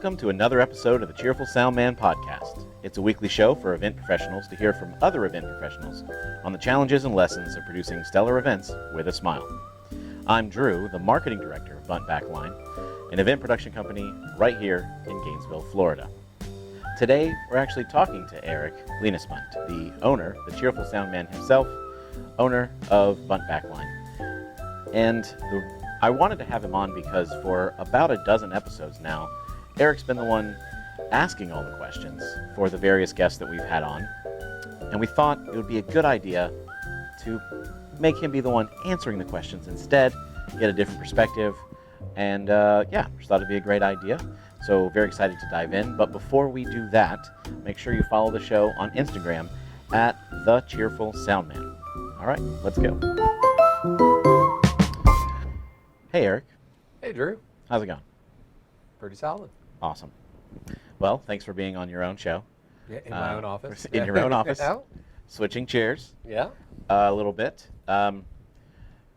Welcome to another episode of the Cheerful Soundman podcast. It's a weekly show for event professionals to hear from other event professionals on the challenges and lessons of producing stellar events with a smile. I'm Drew, the marketing director of Bunt Backline, an event production company right here in Gainesville, Florida. Today, we're actually talking to Eric Lenasbunt, the owner, the Cheerful Soundman himself, owner of Bunt Backline. And I wanted to have him on because for about a dozen episodes now, Eric's been the one asking all the questions for the various guests that we've had on. And we thought it would be a good idea to make him be the one answering the questions instead, get a different perspective. And just thought it'd be a great idea. So very excited to dive in. But before we do that, make sure you follow the show on Instagram at The Cheerful Soundman. All right, let's go. Hey, Eric. Hey, Drew. How's it going? Pretty solid. Awesome. Well, thanks for being on your own show. Yeah, in my own office. In your own office. Yeah. Switching chairs. Yeah. A little bit. And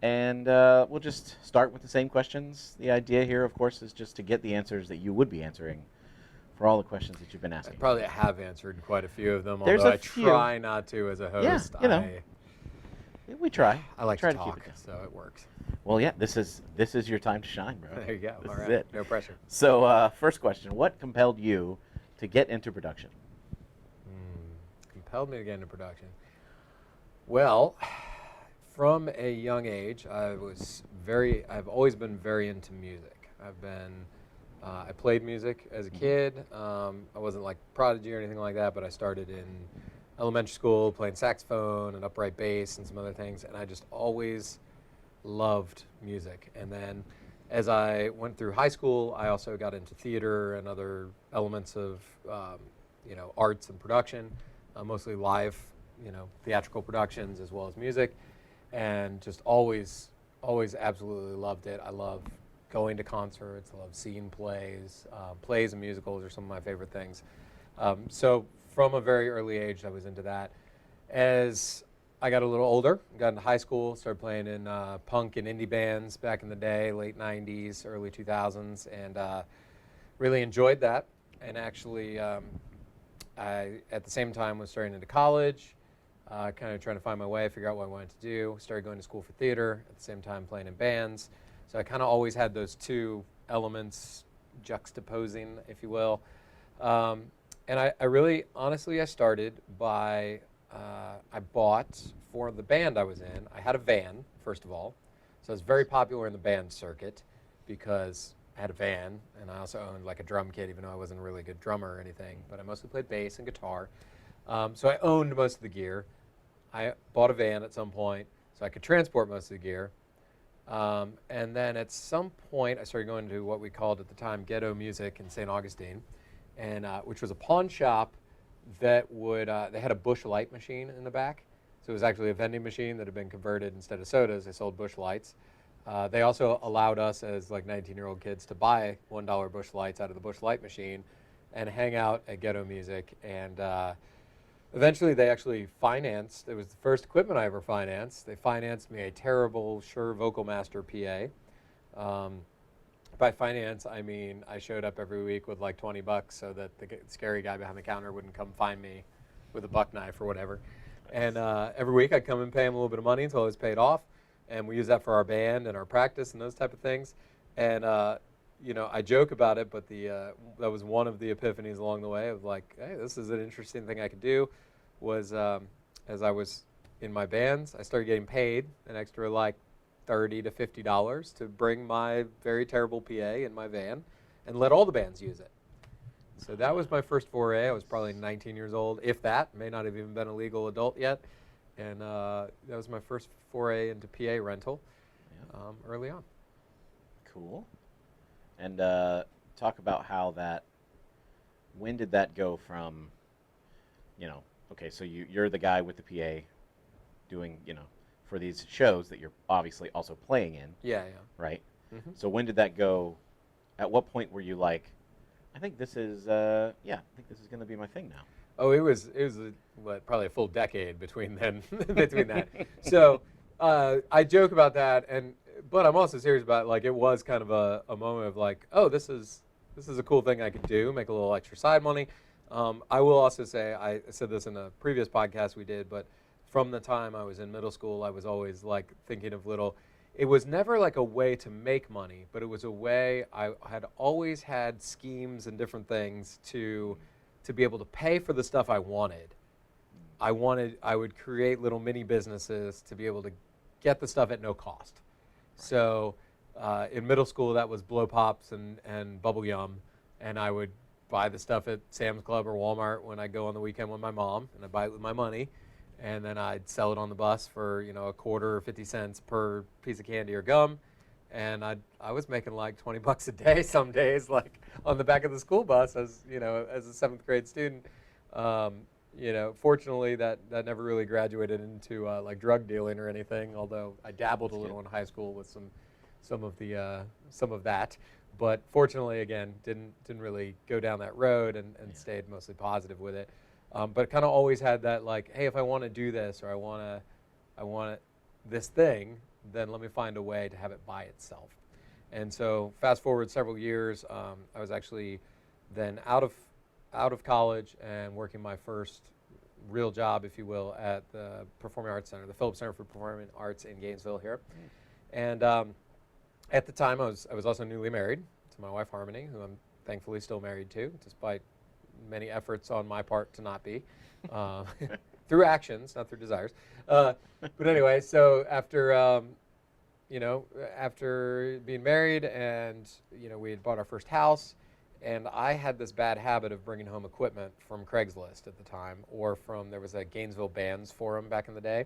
we'll just start with the same questions. The idea here, of course, is just to get the answers that you would be answering for all the questions that you've been asking. I probably have answered quite a few of them, There's although a I few. try not to as a host. Yeah, we try. I like try to to keep talk, it down. so it works. Well, yeah, this is your time to shine, bro. There you go. This All is right. it. No pressure. So, first question: what compelled you to get into production? Compelled me to get into production. Well, from a young age, I've always been very into music. I played music as a kid. I wasn't like prodigy or anything like that, but I started in elementary school playing saxophone and upright bass and some other things, and I just always loved music. And then as I went through high school, I also got into theater and other elements of arts and production, mostly live, theatrical productions as well as music, and just always absolutely loved it. I love going to concerts. I love seeing plays. Plays and musicals are some of my favorite things. So from a very early age, I was into that. As I got a little older, got into high school, started playing in punk and indie bands back in the day, late 90s, early 2000s, and really enjoyed that. And actually, I, at the same time, was starting into college, kind of trying to find my way, figure out what I wanted to do. Started going to school for theater, at the same time playing in bands. So I kind of always had those two elements juxtaposing, if you will. And I really, honestly, I started by, I bought, for the band I was in, I had a van, first of all. So I was very popular in the band circuit because I had a van, and I also owned like a drum kit, even though I wasn't a really good drummer or anything. But I mostly played bass and guitar. So I owned most of the gear. I bought a van at some point so I could transport most of the gear. And then at some point, I started going to what we called at the time Ghetto Music in St. Augustine, and which was a pawn shop that would, they had a Busch Light machine in the back. So it was actually a vending machine that had been converted. Instead of sodas, they sold Busch Lights. They also allowed us as like 19-year-old kids to buy $1 Busch Lights out of the Busch Light machine and hang out at Ghetto Music. And eventually they actually financed, it was the first equipment I ever financed. They financed me a terrible Shure Vocalmaster PA. By finance, I mean I showed up every week with like $20 so that the scary guy behind the counter wouldn't come find me with a buck knife or whatever. And every week I'd come and pay him a little bit of money until it was paid off. And we use that for our band and our practice and those type of things. And, I joke about it, but that was one of the epiphanies along the way of like, hey, this is an interesting thing I could do, was as I was in my bands, I started getting paid an extra like $30 to $50 to bring my very terrible PA in my van and let all the bands use it. So that was my first foray. I was probably 19 years old, if that. May not have even been a legal adult yet. And that was my first foray into PA rental early on. Cool. And talk about how when did that go from, okay, so you're the guy with the PA doing, for these shows that you're obviously also playing in. Yeah. Right? Mm-hmm. So when did that go, at what point were you like, I think this is going to be my thing now? Oh, it was probably a full decade between that. So I joke about that, but I'm also serious about it. Like, it was kind of a moment of like, oh, this is this is a cool thing I could do, make a little extra side money. I will also say, I said this in a previous podcast we did, but from the time I was in middle school, I was always like thinking of little, it was never like a way to make money, but it was a way, I had always had schemes and different things to be able to pay for the stuff I wanted. I would create little mini businesses to be able to get the stuff at no cost. So in middle school, that was blow pops and bubble gum, and I would buy the stuff at Sam's Club or Walmart when I go on the weekend with my mom, and I'd buy it with my money, and then I'd sell it on the bus for a quarter or 50 cents per piece of candy or gum, and I was making like 20 bucks a day some days, like on the back of the school bus as a 7th grade student. Fortunately, that never really graduated into like drug dealing or anything. Although I dabbled a little in high school with some of that, but fortunately, again, didn't really go down that road and stayed mostly positive with it. But kind of always had that like, hey, if I want to do this or I want this thing, then let me find a way to have it by itself. And so fast forward several years, I was actually then out of college and working my first real job, if you will, at the Performing Arts Center, the Phillips Center for Performing Arts in Gainesville here. And at the time, I was also newly married to my wife, Harmony, who I'm thankfully still married to, despite many efforts on my part to not be, through actions, not through desires. But anyway, so after after being married and we had bought our first house, and I had this bad habit of bringing home equipment from Craigslist at the time, or there was a Gainesville Bands forum back in the day.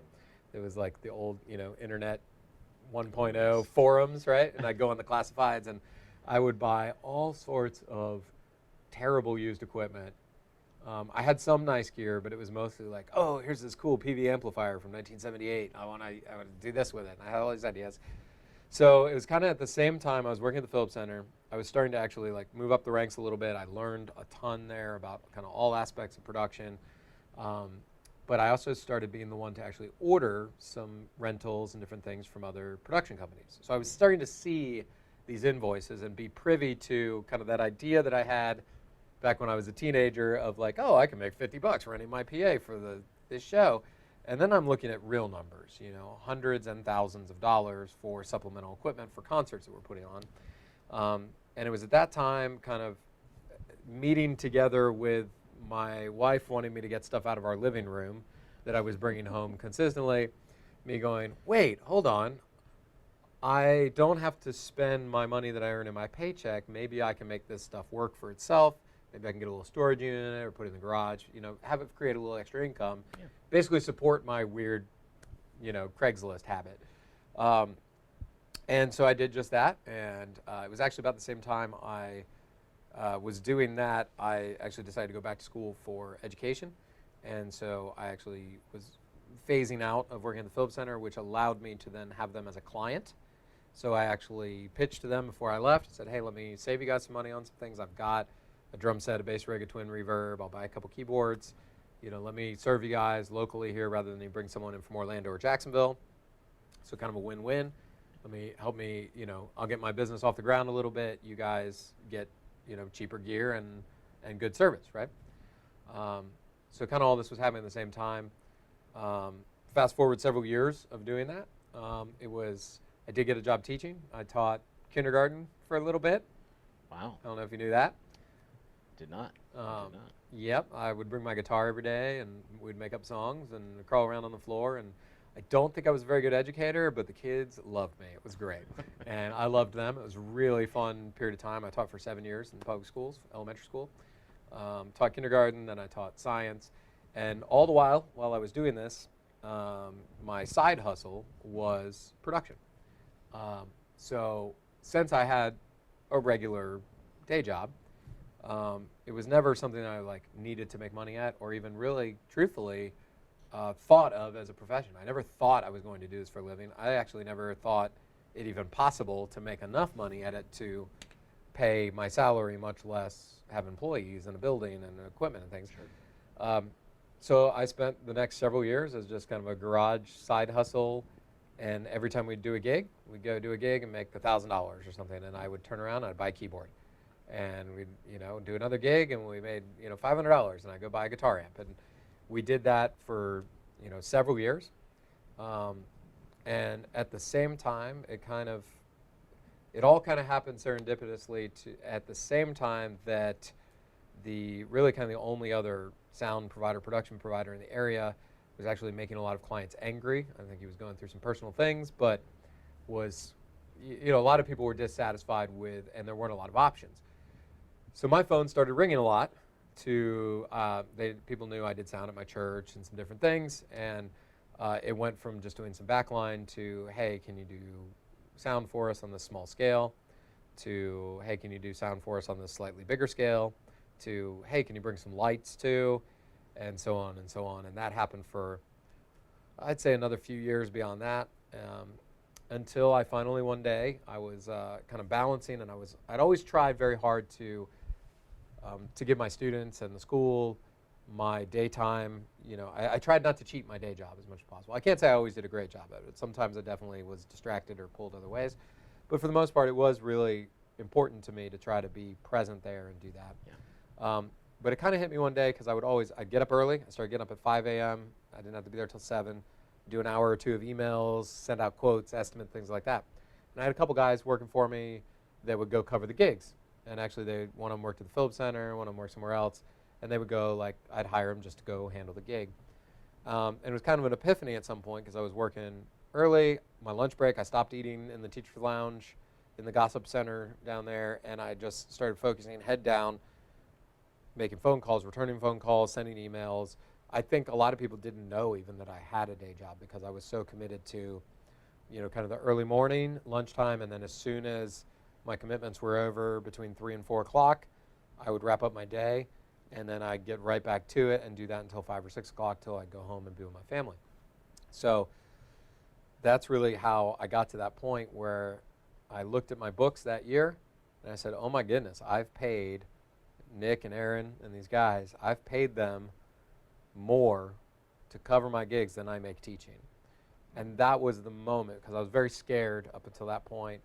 It was like the old, internet 1.0 forums, right? And I'd go on the classifieds, and I would buy all sorts of terrible used equipment. I had some nice gear, but it was mostly like, oh, here's this cool PV amplifier from 1978. I want to do this with it. And I had all these ideas. So it was kind of at the same time I was working at the Phillips Center. I was starting to actually like move up the ranks a little bit. I learned a ton there about kind of all aspects of production. But I also started being the one to actually order some rentals and different things from other production companies. So I was starting to see these invoices and be privy to kind of that idea that I had back when I was a teenager of like, oh, I can make $50 renting my PA for this show. And then I'm looking at real numbers, hundreds and thousands of dollars for supplemental equipment for concerts that we're putting on. And it was at that time kind of meeting together with my wife wanting me to get stuff out of our living room that I was bringing home consistently, me going, wait, hold on. I don't have to spend my money that I earn in my paycheck. Maybe I can make this stuff work for itself. Maybe I can get a little storage unit or put it in the garage, have it create a little extra income. Yeah. Basically support my weird, Craigslist habit. And so I did just that. And it was actually about the same time I was doing that, I actually decided to go back to school for education. And so I actually was phasing out of working at the Phillips Center, which allowed me to then have them as a client. So I actually pitched to them before I left, said, hey, let me save you guys some money on some things. I've got a drum set, a bass rig, a twin reverb. I'll buy a couple keyboards. Let me serve you guys locally here rather than you bring someone in from Orlando or Jacksonville. So kind of a win-win. Help me, I'll get my business off the ground a little bit. You guys get, cheaper gear and good service, right? So kind of all this was happening at the same time. Fast forward several years of doing that. I did get a job teaching. I taught kindergarten for a little bit. Wow. I don't know if you knew that. Did not. Yep, I would bring my guitar every day, and we'd make up songs and crawl around on the floor. And I don't think I was a very good educator, but the kids loved me. It was great, and I loved them. It was a really fun period of time. I taught for 7 years in public schools, elementary school. Taught kindergarten, then I taught science, and all the while I was doing this, my side hustle was production. So since I had a regular day job, it was never something that I needed to make money at, or even really, truthfully, thought of as a profession. I never thought I was going to do this for a living. I actually never thought it even possible to make enough money at it to pay my salary, much less have employees and a building and equipment and things. Sure. So I spent the next several years as just kind of a garage side hustle, and every time we'd do a gig, we'd go do a gig and make $1,000 or something, and I would turn around and I'd buy a keyboard. and we'd, do another gig, and we made, $500, and I go buy a guitar amp. And we did that for, several years. And at the same time, it all kind of happened serendipitously at the same time that really kind of the only other sound provider, production provider in the area was actually making a lot of clients angry. I think he was going through some personal things, but was, a lot of people were dissatisfied with, and there weren't a lot of options. So my phone started ringing a lot people knew I did sound at my church and some different things, and it went from just doing some backline to, hey, can you do sound for us on this small scale, to, hey, can you do sound for us on this slightly bigger scale, to, hey, can you bring some lights too, and so on and so on. And that happened for, I'd say, another few years beyond that, until I finally one day, I was kind of balancing, and I'd always tried very hard to give my students and the school my daytime. I tried not to cheat my day job as much as possible. I can't say I always did a great job at it. Sometimes I definitely was distracted or pulled other ways. But for the most part, it was really important to me to try to be present there and do that. Yeah. But it kind of hit me one day because I'd get up early. I started getting up at 5 a.m. I didn't have to be there till 7, do an hour or two of emails, send out quotes, estimate, things like that. And I had a couple guys working for me that would go cover the gigs. And actually, one of them worked at the Phillips Center, one of them worked somewhere else. And they would go, I'd hire them just to go handle the gig. And it was kind of an epiphany at some point because I was working early. My lunch break, I stopped eating in the teacher's lounge in the gossip center down there, and I just started focusing head down, making phone calls, returning phone calls, sending emails. I think a lot of people didn't know even that I had a day job because I was so committed to, kind of the early morning, lunchtime, and then as soon as my commitments were over between 3 and 4 o'clock, I would wrap up my day, and then I'd get right back to it and do that until 5 or 6 o'clock till I'd go home and be with my family. So that's really how I got to that point where I looked at my books that year and I said, oh my goodness, I've paid Nick and Aaron and these guys, I've paid them more to cover my gigs than I make teaching. And that was the moment, because I was very scared up until that point.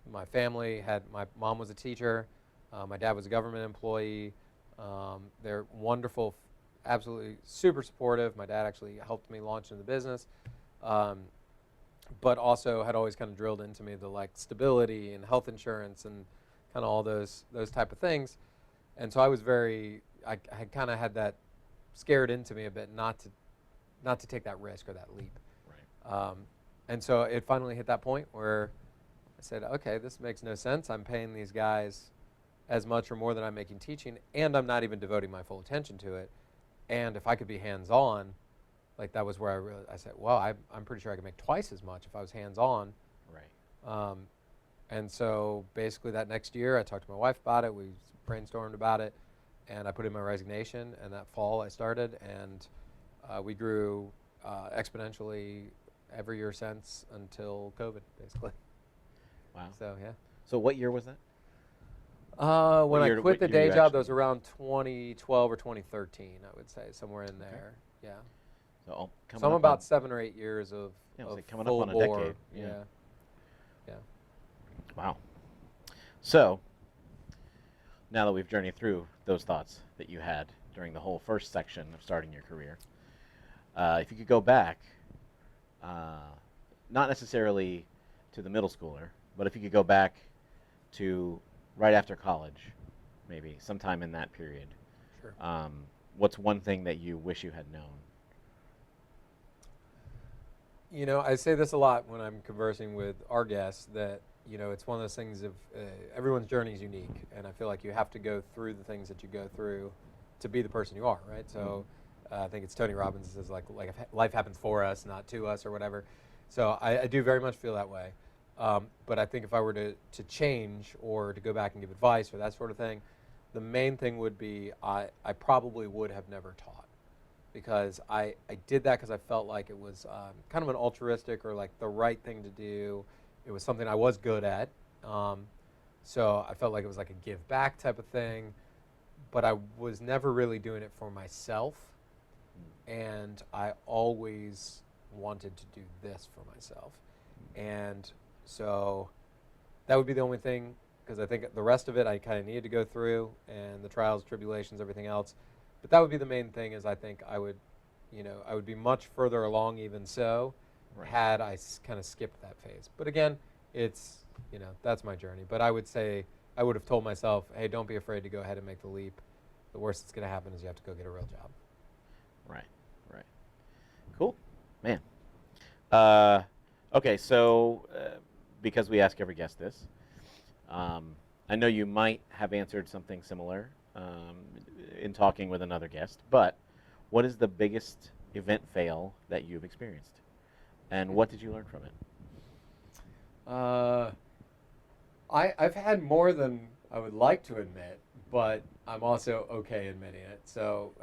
My family my mom was a teacher, my dad was a government employee. They're wonderful, absolutely super supportive. My dad actually helped me launch into the business, but also had always kind of drilled into me the stability and health insurance and kind of all those type of things. And so I was I had kind of had that scared into me a bit not to take that risk or that leap. Right. And so it finally hit that point where I said, okay, this makes no sense. I'm paying these guys as much or more than I'm making teaching, and I'm not even devoting my full attention to it. And if I could be hands-on, that was where I said, well, I'm pretty sure I could make twice as much if I was hands-on. Right. And so basically that next year, I talked to my wife about it. We brainstormed about it, and I put in my resignation. And that fall, I started, and we grew exponentially every year since until COVID, basically. Wow. So yeah. So what year was that? When I quit the day job, that was around 2012 or 2013, I would say, somewhere in there. Okay. Yeah. So I'm about 7 or 8 years of coming full up on a bore. decade. Yeah. Wow. So now that we've journeyed through those thoughts that you had during the whole first section of starting your career, if you could go back, not necessarily to the middle schooler, but if you could go back to right after college, maybe sometime in that period. Sure. What's one thing that you wish you had known? I say this a lot when I'm conversing with our guests that, it's one of those things of everyone's journey is unique, and I feel like you have to go through the things that you go through to be the person you are, right? So I think it's Tony Robbins says like life happens for us, not to us or whatever. So I do very much feel that way. But I think if I were to change or to go back and give advice or that sort of thing, the main thing would be I probably would have never taught, because I did that because I felt like it was kind of an altruistic or the right thing to do. It was something I was good at. So I felt like it was like a give back type of thing, but I was never really doing it for myself. And I always wanted to do this for myself. And so that would be the only thing because I think the rest of it I kind of needed to go through, and the trials, tribulations, everything else. But that would be the main thing. Is I think I would, I would be much further along even so, Right. had I kind of skipped that phase. But again, it's that's my journey. But I would say I would have told myself, hey, don't be afraid to go ahead and make the leap. The worst that's going to happen is you have to go get a real job. Right. Right. Cool, man. Okay, so because we ask every guest this, I know you might have answered something similar in talking with another guest, but what is the biggest event fail that you've experienced, and what did you learn from it? I've had more than I would like to admit, but I'm also okay admitting it. So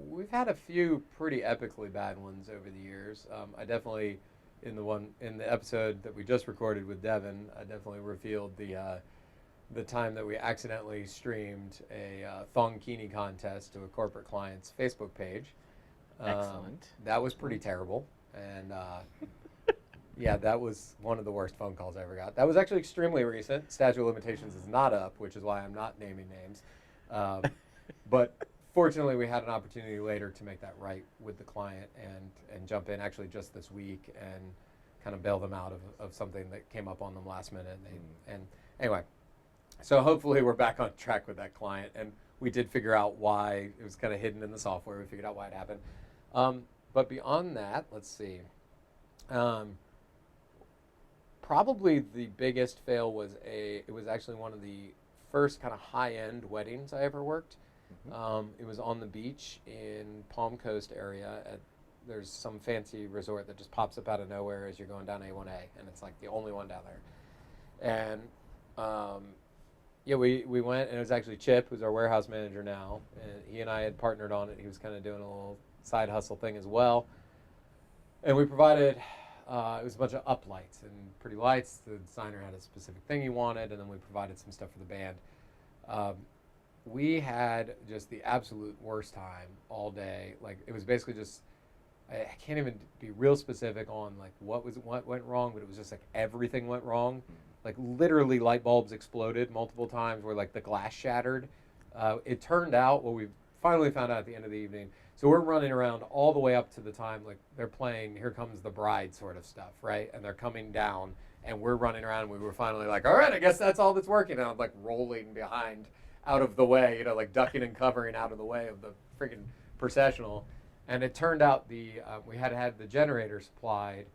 we've had a few pretty epically bad ones over the years. I definitely, in the episode that we just recorded with Devin, I definitely revealed the time that we accidentally streamed a thongkini contest to a corporate client's Facebook page. Excellent. That was pretty terrible, and yeah, that was one of the worst phone calls I ever got. That was actually extremely recent. Statute of limitations is not up, which is why I'm not naming names. But fortunately, we had an opportunity later to make that right with the client and jump in actually just this week and kind of bail them out of something that came up on them last minute. And anyway, so hopefully we're back on track with that client. And we did figure out why it was kind of hidden in the software. We figured out why it happened. But beyond that, let's see. Probably the biggest fail was it was actually one of the first kind of high-end weddings I ever worked. It was on the beach in Palm Coast area. There's some fancy resort that just pops up out of nowhere as you're going down A1A, and it's like the only one down there. And yeah, we went, and it was actually Chip, who's our warehouse manager now, and he and I had partnered on it. He was kind of doing a little side hustle thing as well. And we provided, it was a bunch of up lights and pretty lights. The designer had a specific thing he wanted, and then we provided some stuff for the band. We had just the absolute worst time all day. Like, it was basically just, I can't even be real specific on like what went wrong, but it was just like everything went wrong. Like literally light bulbs exploded multiple times where like the glass shattered. It turned out, what we finally found out at the end of the evening, so we're running around all the way up to the time, like they're playing Here Comes the Bride sort of stuff, right? And they're coming down, and we're running around, and we were finally like, all right, I guess that's all that's working. And I'm like rolling behind out of the way, like ducking and covering out of the way of the freaking processional. And it turned out we had the generator supplied,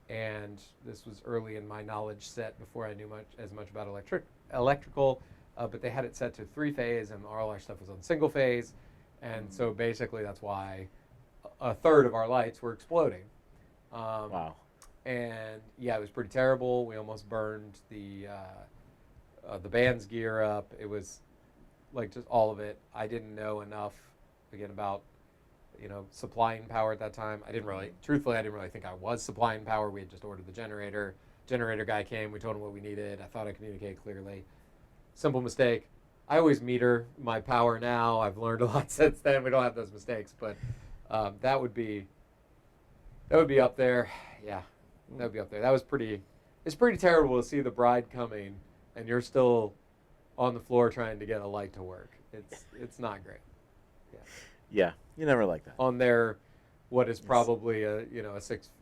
and this was early in my knowledge set before I knew as much about electrical, but they had it set to 3-phase, and all our stuff was on single phase. And so basically that's why a third of our lights were exploding. Wow. And yeah, it was pretty terrible. We almost burned the band's gear up. It was like just all of it. I didn't know enough, again, about supplying power at that time. Truthfully, I didn't really think I was supplying power. We had just ordered the generator. Generator guy came. We told him what we needed. I thought I communicated clearly. Simple mistake. I always meter my power now. I've learned a lot since then. We don't have those mistakes, but that would be up there. Yeah, that would be up there. It's pretty terrible to see the bride coming and you're still on the floor trying to get a light to work. It's not great. Yeah, you never like that. On their, what is probably a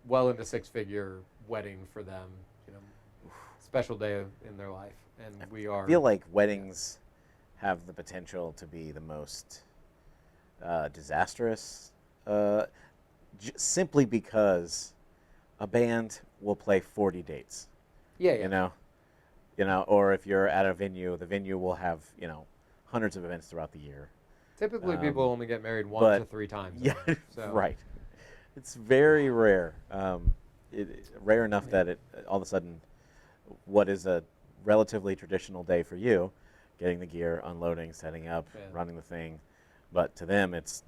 well into 6-figure wedding for them, special day in their life, and I feel like weddings have the potential to be the most disastrous, simply because a band will play 40 dates. Yeah. Or if you're at a venue, the venue will have hundreds of events throughout the year. Typically, people only get married 1 to 3 times. Yeah, so. Right. It's very rare. Rare enough that it all of a sudden, what is a relatively traditional day for you, getting the gear, unloading, setting up, running the thing, but to them it's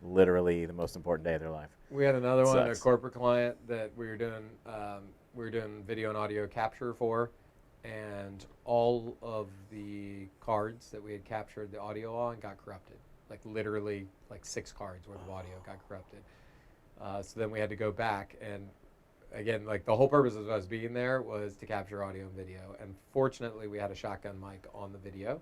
literally the most important day of their life. We had another one, a corporate client that we were doing video and audio capture for, and all of the cards that we had captured the audio on got corrupted. Like literally, like 6 cards worth of audio got corrupted. So then we had to go back, and again, like the whole purpose of us being there was to capture audio and video. And fortunately, we had a shotgun mic on the video.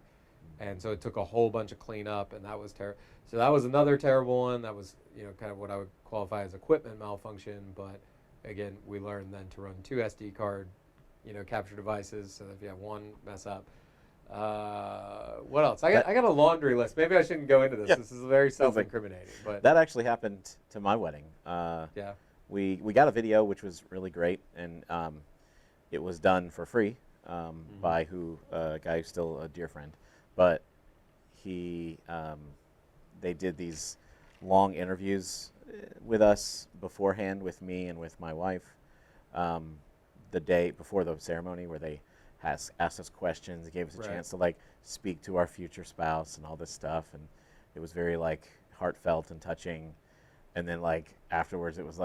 And so it took a whole bunch of cleanup, and that was terrible. So that was another terrible one. That was, kind of what I would qualify as equipment malfunction. But again, we learned then to run 2 SD card, capture devices, so that if you have one mess up. What else? I got a laundry list. Maybe I shouldn't go into this. Yeah. This is very self-incriminating. But that actually happened to my wedding. yeah. We got a video, which was really great, and it was done for free by a guy who's still a dear friend. But they did these long interviews with us beforehand, with me and with my wife, the day before the ceremony, where they asked us questions, gave us a chance to speak to our future spouse and all this stuff, and it was very heartfelt and touching. And then afterwards, it was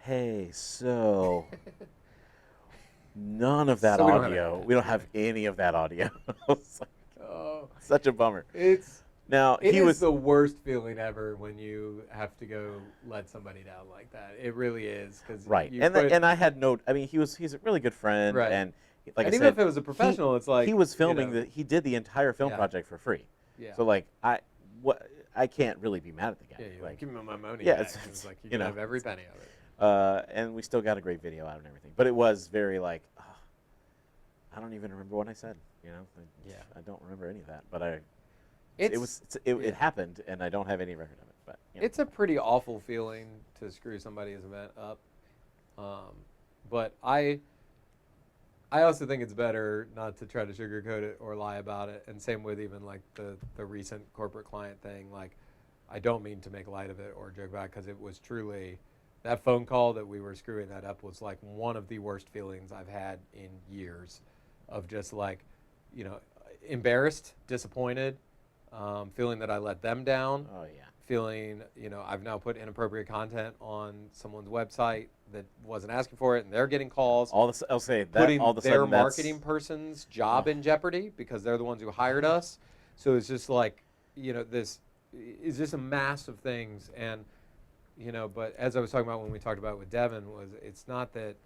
hey, so. None of that audio. We don't have any of that audio. Such a bummer. It he is was the worst feeling ever when you have to go let somebody down like that. It really is, because and I had he's a really good friend, and and even if it was a professional, it's he was filming he did the entire film project for free. Yeah. So I can't really be mad at the guy. Yeah, give me my money. Yeah, back. It's you can have every penny of it. And we still got a great video out and everything, but it was very I don't even remember what I said. I don't remember any of that, but it happened, and I don't have any record of it. But it's a pretty awful feeling to screw somebody's event up. But I also think it's better not to try to sugarcoat it or lie about it. And same with even the recent corporate client thing. I don't mean to make light of it or joke about it, because it was truly. That phone call that we were screwing that up was one of the worst feelings I've had in years, of just embarrassed, disappointed, feeling that I let them down. Oh yeah. Feeling, I've now put inappropriate content on someone's website that wasn't asking for it, and they're getting calls. I'll say that putting all of a their sudden marketing person's job in jeopardy, because they're the ones who hired us. So it's just this is just a mass of things. And but as I was talking about when we talked about it with Devin, it's not that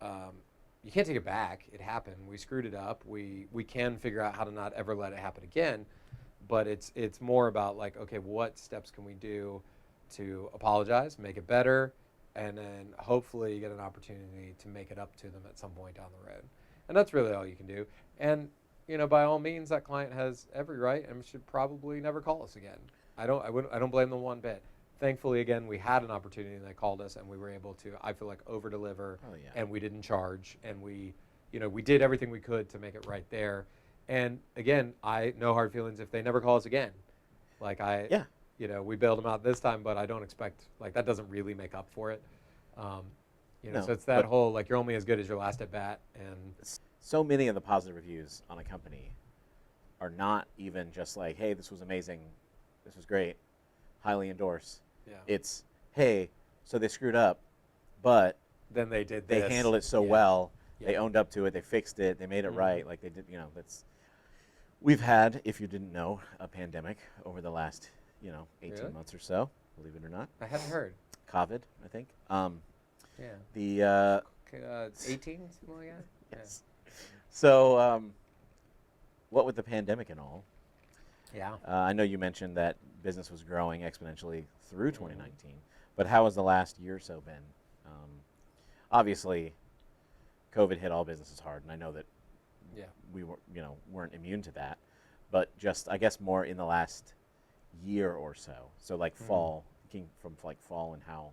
you can't take it back. It happened. We screwed it up. We can figure out how to not ever let it happen again. But it's more about okay, what steps can we do to apologize, make it better, and then hopefully get an opportunity to make it up to them at some point down the road. And that's really all you can do. And by all means, that client has every right and should probably never call us again. I don't blame them one bit. Thankfully, again, we had an opportunity, and they called us, and we were able to, I feel over-deliver, and we didn't charge, and we did everything we could to make it right there. And again, no hard feelings if they never call us again. We bailed them out this time, but I don't expect, that doesn't really make up for it. So it's that whole, you're only as good as your last at bat. And so many of the positive reviews on a company are not even just hey, this was amazing, this was great, highly endorse. Yeah. It's, hey, so they screwed up, but then they handled it so well. Yeah. They owned up to it. They fixed it. They made it right. They did. We've had, if you didn't know, a pandemic over the last 18 months or so. Believe it or not. I hadn't heard. COVID, I think. Yeah. The 18, something like that. Yes. Yeah. So, what with the pandemic and all? Yeah. I know you mentioned that business was growing exponentially through 2019, but how has the last year or so been? Obviously, COVID hit all businesses hard, and I know that we weren't immune to that, but just I guess more in the last year or so. So fall, from fall, and how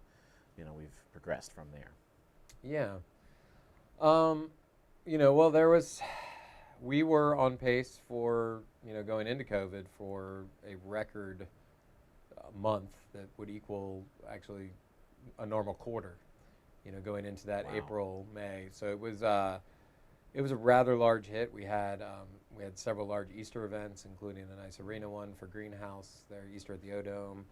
we've progressed from there. Yeah. We were on pace for, going into COVID for a record month that would equal actually a normal quarter, going into that April, May. So it was a rather large hit. We had several large Easter events, including a nice arena one for Greenhouse, their Easter at the O-Dome.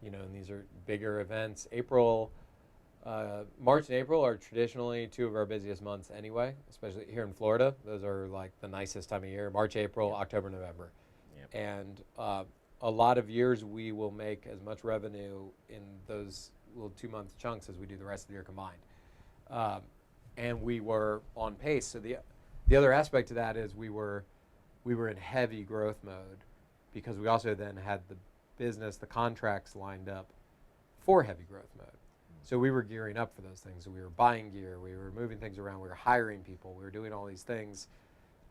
And these are bigger events. March and April are traditionally two of our busiest months anyway, especially here in Florida. Those are the nicest time of year. March, April, October, November. Yep. And a lot of years we will make as much revenue in those little 2-month chunks as we do the rest of the year combined. And we were on pace. So the other aspect to that is we were in heavy growth mode because we also then had the business, the contracts lined up for heavy growth mode. So we were gearing up for those things. So we were buying gear, we were moving things around, we were hiring people, we were doing all these things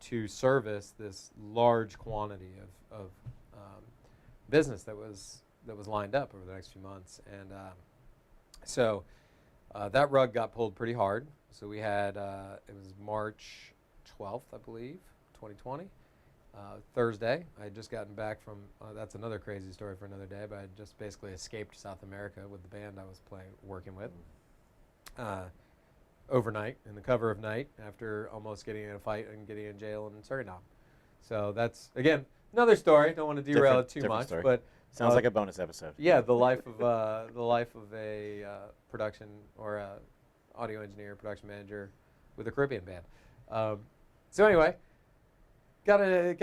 to service this large quantity of business that was lined up over the next few months. And so that rug got pulled pretty hard. So we had, it was March 12th, I believe, 2020. Thursday, I had just gotten back from, that's another crazy story for another day, but I had just basically escaped South America with the band I was working with overnight, in the cover of night, after almost getting in a fight and getting in jail in Suriname. So that's, again, another story. Don't want to derail it too much, story. But sounds like a bonus episode. yeah, the life of a production or a audio engineer, production manager with a Caribbean band. So anyway, got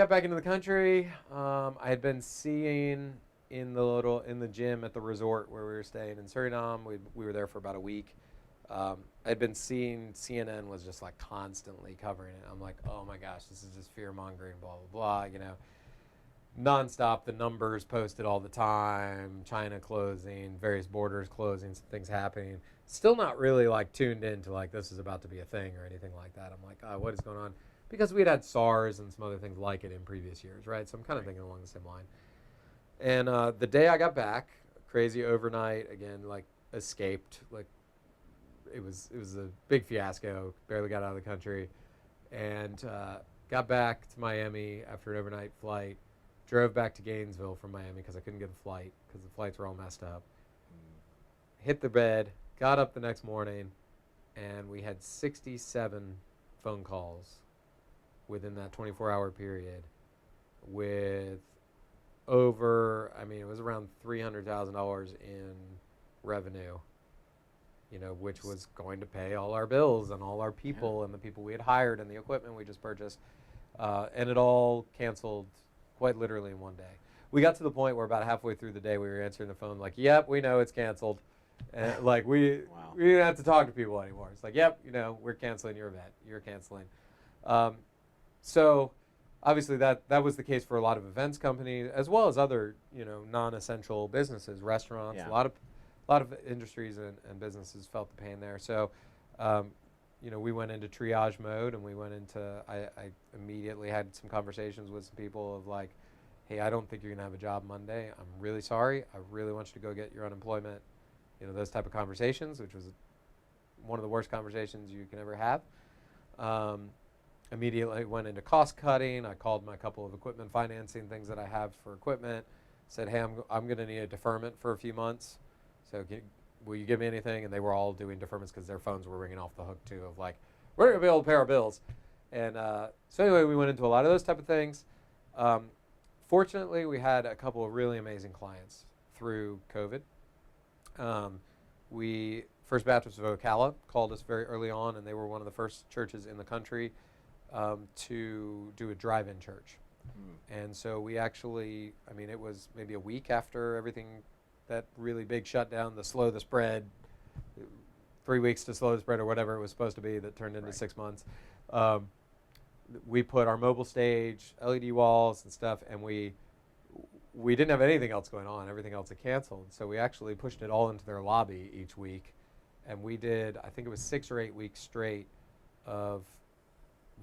back into the country. I had been seeing in the gym at the resort where we were staying in Suriname. We were there for about a week. I'd been seeing CNN was just like constantly covering it. I'm like, oh my gosh, this is just fear mongering, blah blah blah. Nonstop. The numbers posted all the time. China closing, various borders closing, some things happening. Still not really like tuned into like this is about to be a thing or anything like that. I'm like, oh, what is going on? Because we'd had SARS and some other things like it in previous years, right? So I'm kind of thinking along the same line. And the day I got back, crazy overnight, again, like escaped, like it was a big fiasco, barely got out of the country, and got back to Miami after an overnight flight, drove back to Gainesville from Miami because I couldn't get a flight because the flights were all messed up. Hit the bed, got up the next morning, and we had 67 phone calls within that 24-hour period with over, it was around $300,000 in revenue, which was going to pay all our bills and all our people and the people we had hired and the equipment we just purchased. And it all canceled quite literally in one day. We got to the point where about halfway through the day we were answering the phone like, yep, we know it's canceled. And like we didn't have to talk to people anymore. It's like, yep, we're canceling your event. You're canceling. So obviously that was the case for a lot of events companies as well as other, non-essential businesses, restaurants, a lot of industries and businesses felt the pain there. So, we went into triage mode and I immediately had some conversations with some people of like, hey, I don't think you're going to have a job Monday. I'm really sorry. I really want you to go get your unemployment, those type of conversations, which was one of the worst conversations you can ever have. Immediately went into cost cutting. I called my couple of equipment financing things that I have for equipment. Said, hey, I'm going to need a deferment for a few months. So will you give me anything? And they were all doing deferments because their phones were ringing off the hook too of like, we're going to be able to pay our bills. And so anyway, we went into a lot of those type of things. Fortunately, we had a couple of really amazing clients through COVID. First Baptist of Ocala called us very early on, and they were one of the first churches in the country to do a drive-in church. And so we actually, it was maybe a week after everything, that really big shutdown, the slow the spread, 3 weeks to slow the spread or whatever it was supposed to be that turned into 6 months. We put our mobile stage, LED walls and stuff, and we didn't have anything else going on. Everything else had canceled. So we actually pushed it all into their lobby each week. And we did, I think it was 6 or 8 weeks straight of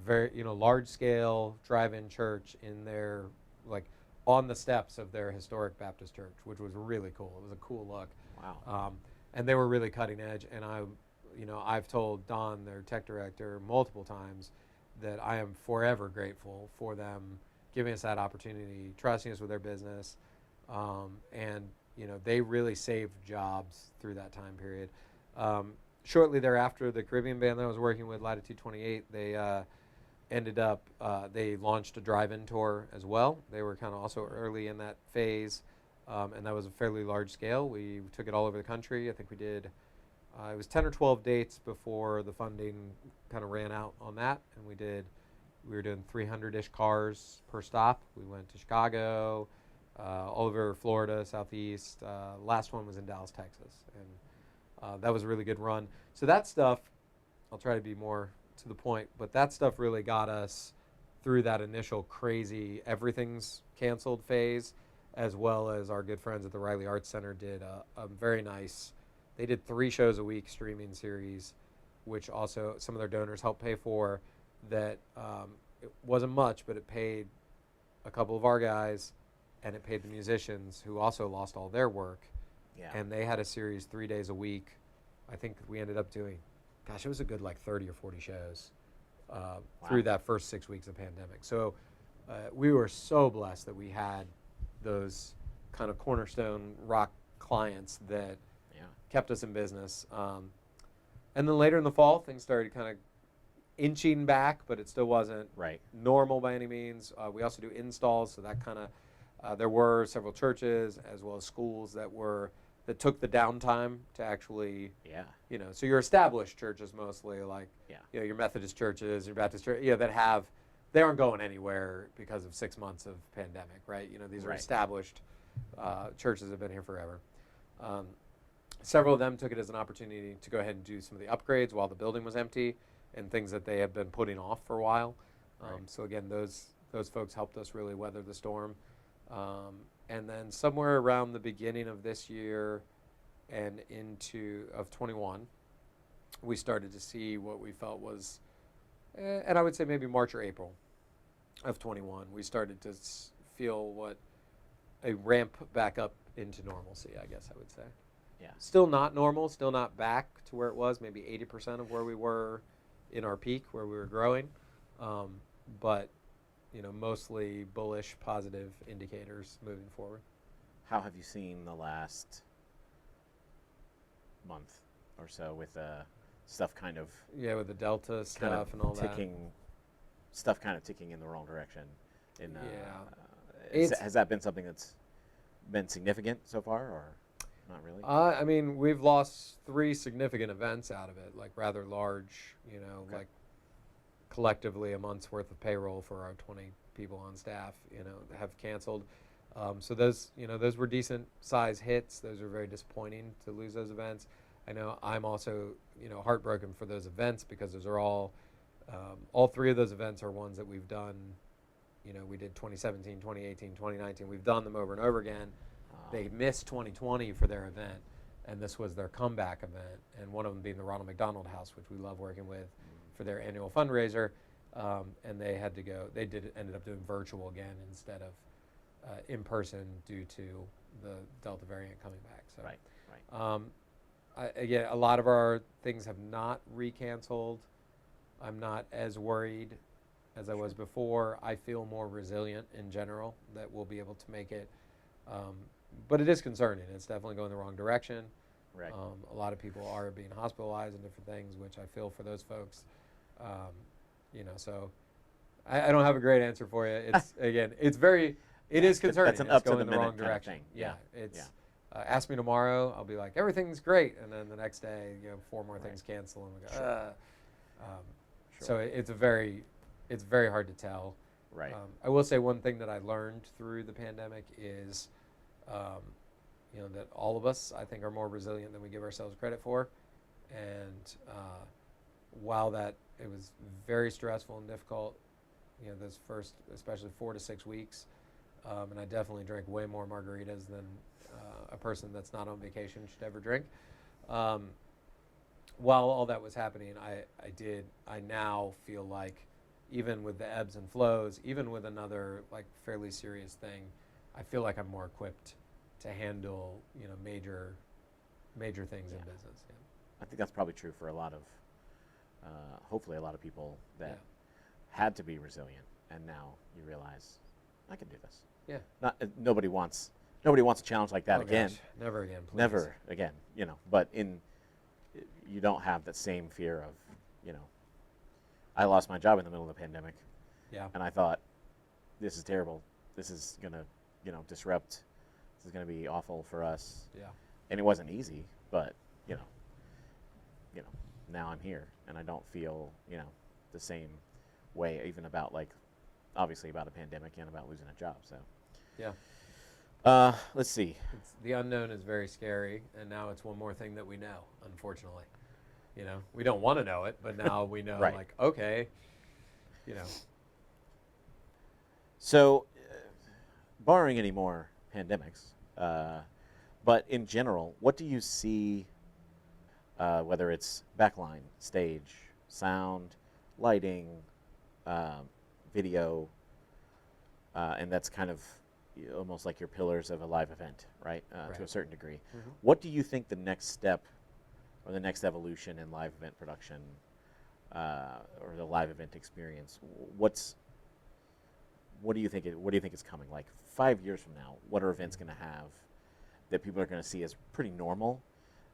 very, large scale drive-in church in their, like, on the steps of their historic Baptist church, which was really cool. It was a cool look. Wow. And they were really cutting edge. And I've told Don, their tech director, multiple times that I am forever grateful for them giving us that opportunity, trusting us with their business. And, they really saved jobs through that time period. Shortly thereafter, the Caribbean band that I was working with, Latitude 28, they they launched a drive-in tour as well. They were kind of also early in that phase, and that was a fairly large scale. We took it all over the country. I think we did, it was 10 or 12 dates before the funding kind of ran out on that, and we were doing 300-ish cars per stop. We went to Chicago, all over Florida, Southeast. Last one was in Dallas, Texas. And That was a really good run. So that stuff, I'll try to be more to the point, but that stuff really got us through that initial crazy everything's canceled phase, as well as our good friends at the Riley Arts Center did a very nice, they did 3 shows a week streaming series, which also some of their donors helped pay for. That it wasn't much, but it paid a couple of our guys, and it paid the musicians who also lost all their work. Yeah. And they had a series 3 days a week. I think we ended up doing, gosh, it was a good like 30 or 40 shows through that first 6 weeks of pandemic. So we were so blessed that we had those kind of cornerstone rock clients that kept us in business. And then later in the fall, things started kind of inching back, but it still wasn't normal by any means. We also do installs, so that kind of, there were several churches as well as schools that took the downtime to actually, so your established churches mostly, like, your Methodist churches, your Baptist church, they aren't going anywhere because of 6 months of pandemic, right? These are established churches that have been here forever. Several of them took it as an opportunity to go ahead and do some of the upgrades while the building was empty and things that they had been putting off for a while. So again, those folks helped us really weather the storm. And then somewhere around the beginning of this year and of 21, we started to see what we felt was, and I would say maybe March or April of 21, we started to feel what a ramp back up into normalcy, I guess I would say. Yeah. Still not normal, still not back to where it was, maybe 80% of where we were in our peak, where we were growing. But mostly bullish, positive indicators moving forward. How have you seen the last month or so with stuff kind of... Yeah, with the Delta stuff and all stuff kind of ticking in the wrong direction. Yeah. Has that been something that's been significant so far, or not really? I mean, we've lost 3 significant events out of it, like rather large, like collectively a month's worth of payroll for our 20 people on staff, have canceled. So those were decent size hits. Those are very disappointing to lose those events. I know I'm also, heartbroken for those events because those are all 3 of those events are ones that we've done. We did 2017, 2018, 2019. We've done them over and over again. They missed 2020 for their event, and this was their comeback event, and one of them being the Ronald McDonald House, which we love working with for their annual fundraiser. And they had to go. Ended up doing virtual again instead of in person due to the Delta variant coming back. So, again, a lot of our things have not recanceled. I'm not as worried as I was before. I feel more resilient in general that we'll be able to make it. But it is concerning. It's definitely going the wrong direction. Right. A lot of people are being hospitalized and different things, which I feel for those folks. So I don't have a great answer for you. It's again, it is concerning. That's an it's going in the wrong kind of direction. thing. Yeah. Ask me tomorrow. I'll be like, everything's great, and then the next day, 4 more things cancel, and we go. So it's very hard to tell. Right. I will say one thing that I learned through the pandemic is, that all of us, I think, are more resilient than we give ourselves credit for. And while it was very stressful and difficult, those first, especially 4 to 6 weeks, and I definitely drank way more margaritas than a person that's not on vacation should ever drink. While all that was happening, I now feel like, even with the ebbs and flows, even with another like fairly serious thing, I feel like I'm more equipped to handle major things in business. Yeah. I think that's probably true for a lot of, hopefully a lot of people that had to be resilient, and now you realize I can do this. Yeah. Nobody wants a challenge like that again. Gosh. Never again, please. Never again. But you don't have that same fear of, I lost my job in the middle of the pandemic. Yeah. And I thought, this is terrible. This is gonna, disrupt. This is gonna be awful for us. Yeah. And it wasn't easy, but now I'm here, and I don't feel, the same way, even about obviously about a pandemic and about losing a job. So. Yeah. Let's see. The unknown is very scary, and now it's one more thing that we know, unfortunately. We don't want to know it, but now we know, Right. like, okay, you know. So, barring any more pandemics, but in general, what do you see, whether it's backline, stage, sound, lighting, um, video, and that's kind of almost like your pillars of a live event, right? To a Right. certain degree. Mhm. What do you think the next step or the next evolution in live event production or the live event experience? What do you think? What do you think is coming? Like 5 years from now, what are events going to have that people are going to see as pretty normal,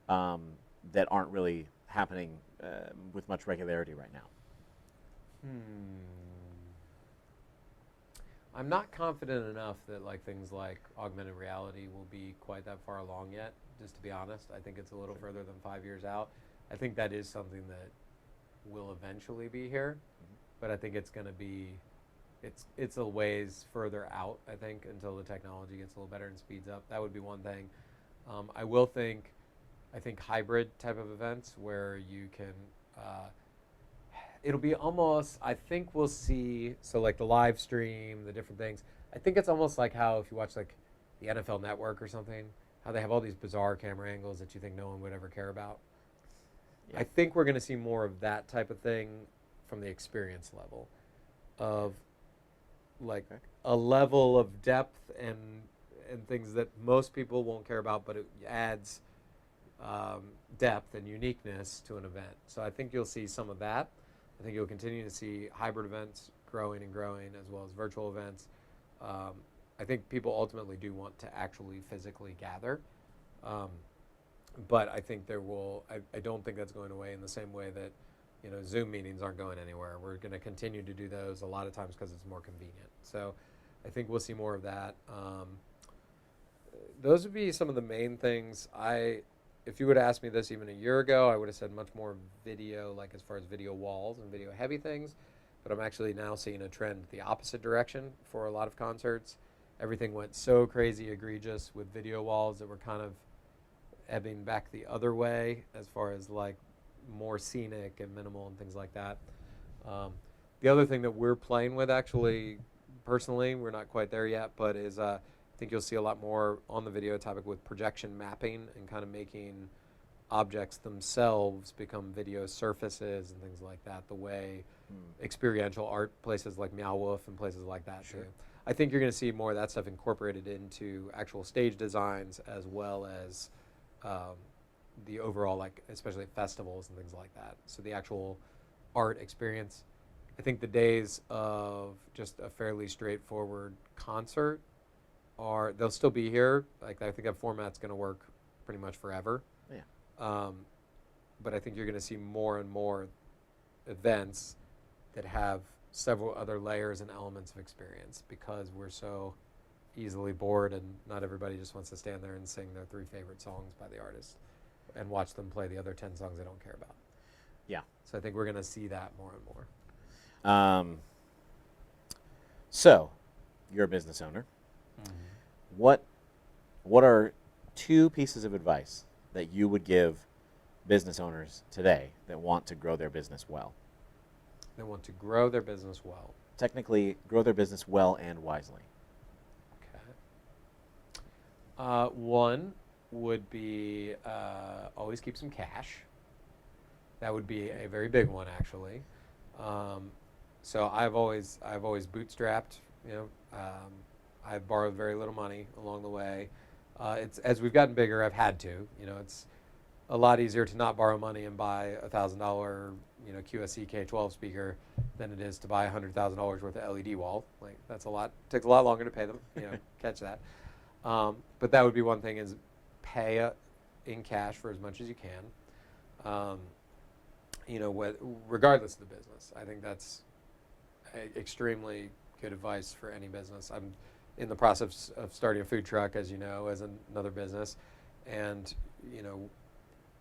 um, that aren't really happening with much regularity right now? Hmm. I'm not confident enough that like things like augmented reality will be quite that far along yet. Just to be honest, I think it's a little further than 5 years out. I think that is something that will eventually be here, but I think it's going to be it's a ways further out. I think until the technology gets a little better and speeds up. That would be one thing. I think hybrid type of events where you can. It'll be almost. I think we'll see. So like the live stream, the different things. I think it's almost like how if you watch like the NFL Network or something, how they have all these bizarre camera angles that you think no one would ever care about. Yeah. I think we're going to see more of that type of thing from the experience level, of like Okay. a level of depth and things that most people won't care about, but it adds depth and uniqueness to an event. So I think you'll see some of that. I think you'll continue to see hybrid events growing and growing, as well as virtual events. I think people ultimately do want to actually physically gather. Um, but I think I don't think that's going away in the same way that, Zoom meetings aren't going anywhere. We're going to continue to do those a lot of times because it's more convenient. So I think we'll see more of that. Those would be some of the main things. If you would have asked me this even a year ago, I would have said much more video, like as far as video walls and video heavy things. But I'm actually now seeing a trend the opposite direction for a lot of concerts. Everything went so crazy egregious with video walls that we're kind of ebbing back the other way as far as like more scenic and minimal and things like that. Um, the other thing that we're playing with, actually, personally, we're not quite there yet, but is I think you'll see a lot more on the video topic with projection mapping and kind of making objects themselves become video surfaces and things like that. The way experiential art places like Meow Wolf and places like that Sure. too. I think you're going to see more of that stuff incorporated into actual stage designs, as well as um, the overall, like, especially festivals and things like that. So the actual art experience. I think the days of just a fairly straightforward concert they'll still be here. Like, I think that format's going to work pretty much forever. Yeah. But I think you're going to see more and more events that have several other layers and elements of experience, because we're so easily bored and not everybody just wants to stand there and sing their 3 favorite songs by the artist and watch them play the other 10 songs they don't care about. Yeah. So I think we're going to see that more and more. So, you're a business owner. What are 2 pieces of advice that you would give business owners today that want to grow their business well? They want to grow their business well. Technically, grow their business well and wisely. Okay. One would be always keep some cash. That would be a very big one, actually. So I've always bootstrapped. I've borrowed very little money along the way. It's as we've gotten bigger, I've had to. It's a lot easier to not borrow money and buy $1,000, QSC K12 speaker than it is to buy $100,000 worth of LED wall. Like, that's a lot. Takes a lot longer to pay them. Catch that. But that would be one thing: is pay in cash for as much as you can. Regardless of the business. I think that's extremely good advice for any business. I'm in the process of starting a food truck, as you know, as another business, and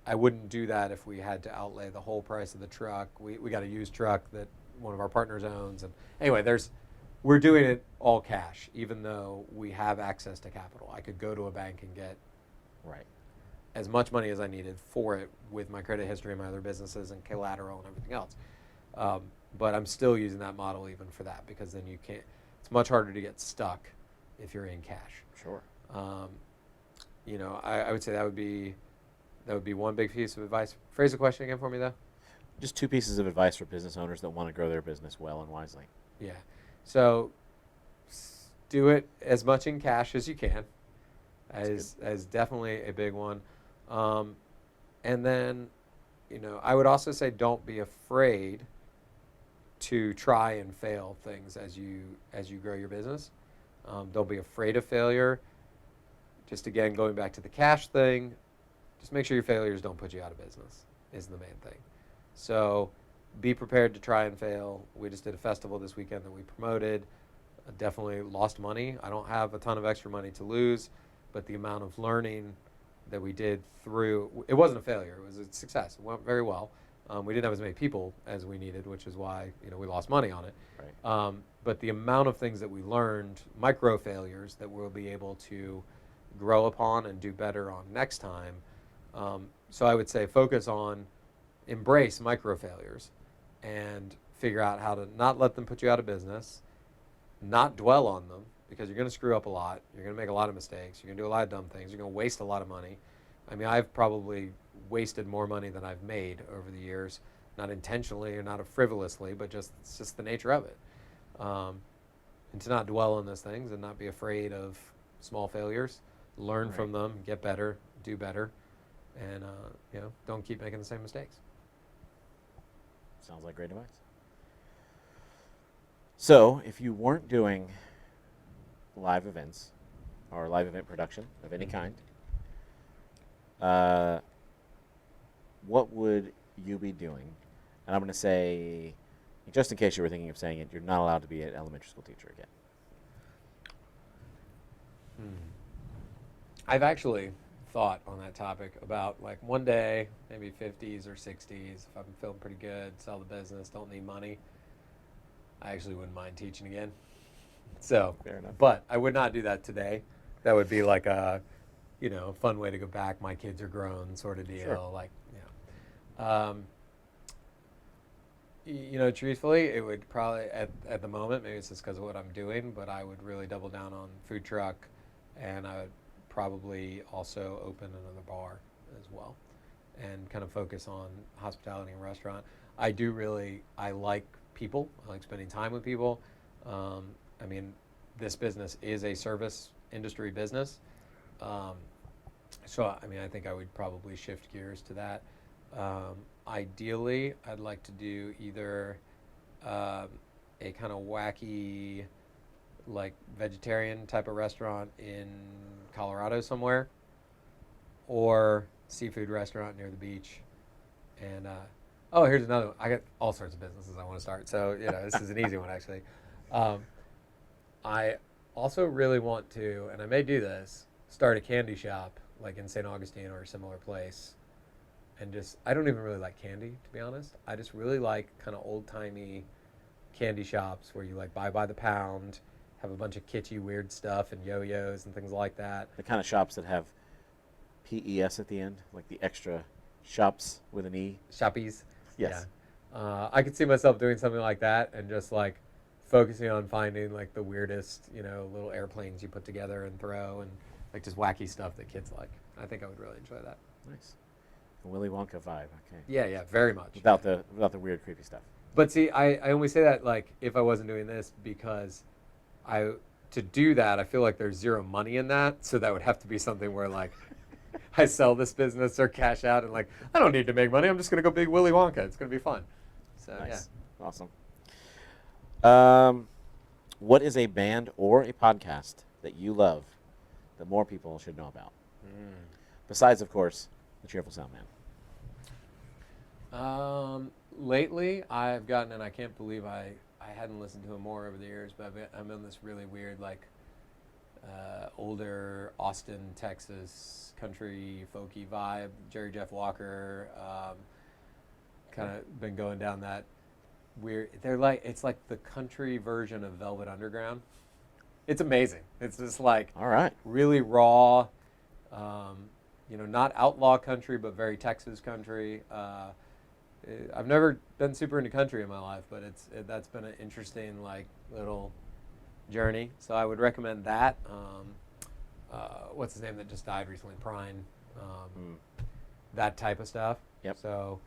I wouldn't do that if we had to outlay the whole price of the truck. We got a used truck that one of our partners owns, and anyway, there's we're doing it all cash, even though we have access to capital. I could go to a bank and get Right. as much money as I needed for it with my credit history and my other businesses and collateral and everything else. But I'm still using that model even for that, because then you can't, it's much harder to get stuck if you're in cash. Sure. You know, I would say that would be one big piece of advice. Phrase the question again for me, though. Just 2 pieces of advice for business owners that want to grow their business well and wisely. Yeah. So do it as much in cash as you can, as definitely a big one. And then, you know, I would also say don't be afraid to try and fail things as you grow your business. Don't be afraid of failure. Just again, going back to the cash thing, just make sure your failures don't put you out of business is the main thing. So be prepared to try and fail. We just did a festival this weekend that we promoted. Definitely lost money. I don't have a ton of extra money to lose, but the amount of learning that we did through, it wasn't a failure. It was a success. It went very well. We didn't have as many people as we needed, which is why, you know, we lost money on it. Right. But the amount of things that we learned, micro failures that we'll be able to grow upon and do better on next time. So I would say focus on, embrace micro failures and figure out how to not let them put you out of business, not dwell on them, because you're going to screw up a lot. You're going to make a lot of mistakes. You're going to do a lot of dumb things. You're going to waste a lot of money. I mean, I've probably wasted more money than I've made over the years, not intentionally or not frivolously, but it's just the nature of it. And to not dwell on those things and not be afraid of small failures, learn Right. from them, get better, do better, and you know, don't keep making the same mistakes. Sounds like great advice. So, if you weren't doing live events or live event production of any kind, what would you be doing? And I'm going to say, just in case you were thinking of saying it, you're not allowed to be an elementary school teacher again. I've actually thought on that topic about, like, one day, maybe 50s or 60s, if I'm feeling pretty good, sell the business, don't need money, I actually wouldn't mind teaching again. So, Fair enough. but I would not do that today. That would be like a, you know, fun way to go back. My kids are grown, sort of deal. Sure. Like, you know, truthfully, it would probably at the moment, maybe it's just because of what I'm doing, but I would really double down on food truck, and I would probably also open another bar as well, and kind of focus on hospitality and restaurant. I like people. I like spending time with people. I mean, this business is a service industry business. So, I mean, I think I would probably shift gears to that. Ideally, I'd like to do either a kind of wacky, like, vegetarian type of restaurant in Colorado somewhere, or seafood restaurant near the beach. And oh, here's another one. I got all sorts of businesses I want to start. So, you know, this is an easy one, actually. I also really want to, and I may do this, start a candy shop, like in St. Augustine or a similar place. And just, I don't even really like candy, to be honest. I just really like kind of old-timey candy shops where you, like, buy by the pound, have a bunch of kitschy weird stuff and yo-yos and things like that. The kind of shops that have PES at the end, like the extra shops with an E. Shoppies. Yes. Yeah. I could see myself doing something like that and just, like, focusing on finding, like, the weirdest, you know, little airplanes you put together and throw, and, like, just wacky stuff that kids like. I think I would really enjoy that. Nice. A Willy Wonka vibe. Okay. Yeah, very much. Without the weird, creepy stuff. But see, I only say that, like, if I wasn't doing this, because to do that, I feel like there's zero money in that, so that would have to be something where, like, I sell this business or cash out, and, like, I don't need to make money. I'm just gonna go big Willy Wonka. It's gonna be fun. So Nice. yeah. Awesome. What is a band or a podcast that you love that more people should know about? Besides, of course, the Cheerful Soundman. Lately, I've gotten, and I can't believe I hadn't listened to him more over the years, but I'm in this really weird, like, older Austin, Texas country folky vibe. Jerry Jeff Walker, kind of been going down that weird. It's like the country version of Velvet Underground. It's amazing. It's just like All right. really raw, not outlaw country, but very Texas country. I've never been super into country in my life, but that's been an interesting like little journey. So I would recommend that. What's his name that just died recently? Prine. That type of stuff. Yep. So,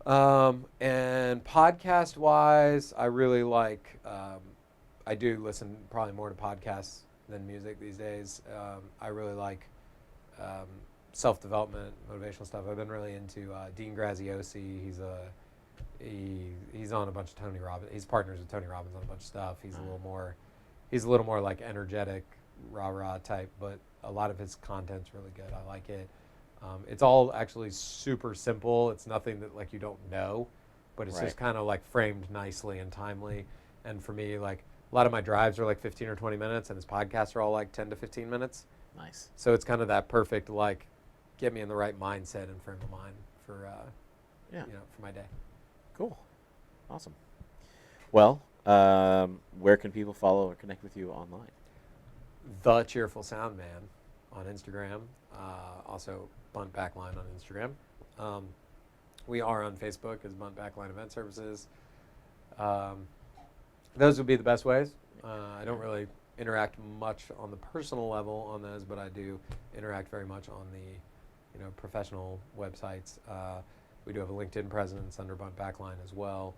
and podcast wise, I really like. I do listen probably more to podcasts than music these days. I really like self-development, motivational stuff. I've been really into Dean Graziosi. He's on a bunch of Tony Robbins. He's partners with Tony Robbins on a bunch of stuff. He's a little more like energetic, rah-rah type, but a lot of his content's really good. I like it. It's all actually super simple. It's nothing that like you don't know, but it's just kind of like framed nicely and timely. And for me, like a lot of my drives are like 15 or 20 minutes, and his podcasts are all like 10 to 15 minutes. Nice. So it's kind of that perfect like get me in the right mindset and frame of mind for for my day. Cool. Awesome. Well, where can people follow or connect with you online? The Cheerful Soundman on Instagram. Also Bunt Backline on Instagram. We are on Facebook as Bunt Backline Event Services. Those would be the best ways. I don't really interact much on the personal level on those, but I do interact very much on the professional websites. We do have a LinkedIn presence under Bunt Backline as well.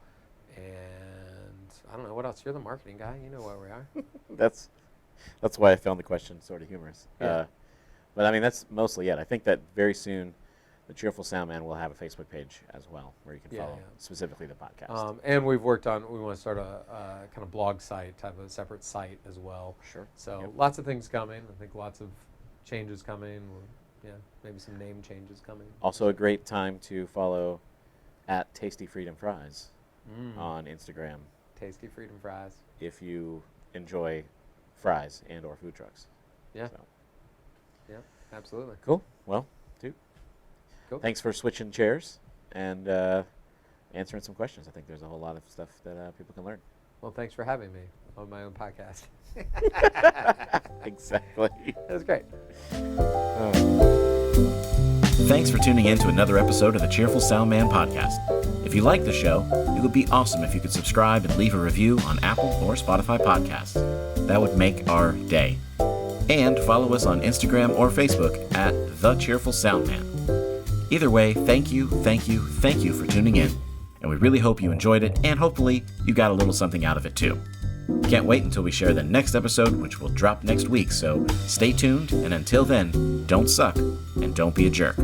And I don't know, what else? You're the marketing guy. You know where we are. That's why I found the question sort of humorous. Yeah. But I mean, that's mostly it. I think that very soon the Cheerful Soundman will have a Facebook page as well, where you can follow specifically the podcast. And we want to start a kind of blog site, have a separate site as well. Sure. So lots of things coming. I think lots of changes coming. Maybe some name changes coming. Also a great time to follow at Tasty Freedom Fries on Instagram. Tasty Freedom Fries. If you enjoy fries and or food trucks. Yeah. So. Yeah, absolutely. Cool. Well, dude, cool. Thanks for switching chairs and answering some questions. I think there's a whole lot of stuff that people can learn. Well, thanks for having me on my own podcast. Exactly. That was great. Thanks for tuning in to another episode of the Cheerful Soundman podcast. If you like the show, it would be awesome if you could subscribe and leave a review on Apple or Spotify podcasts. That would make our day. And follow us on Instagram or Facebook at The Cheerful Soundman. Either way, thank you for tuning in. And we really hope you enjoyed it, and hopefully you got a little something out of it too. Can't wait until we share the next episode, which will drop next week, so stay tuned, and until then, don't suck and don't be a jerk.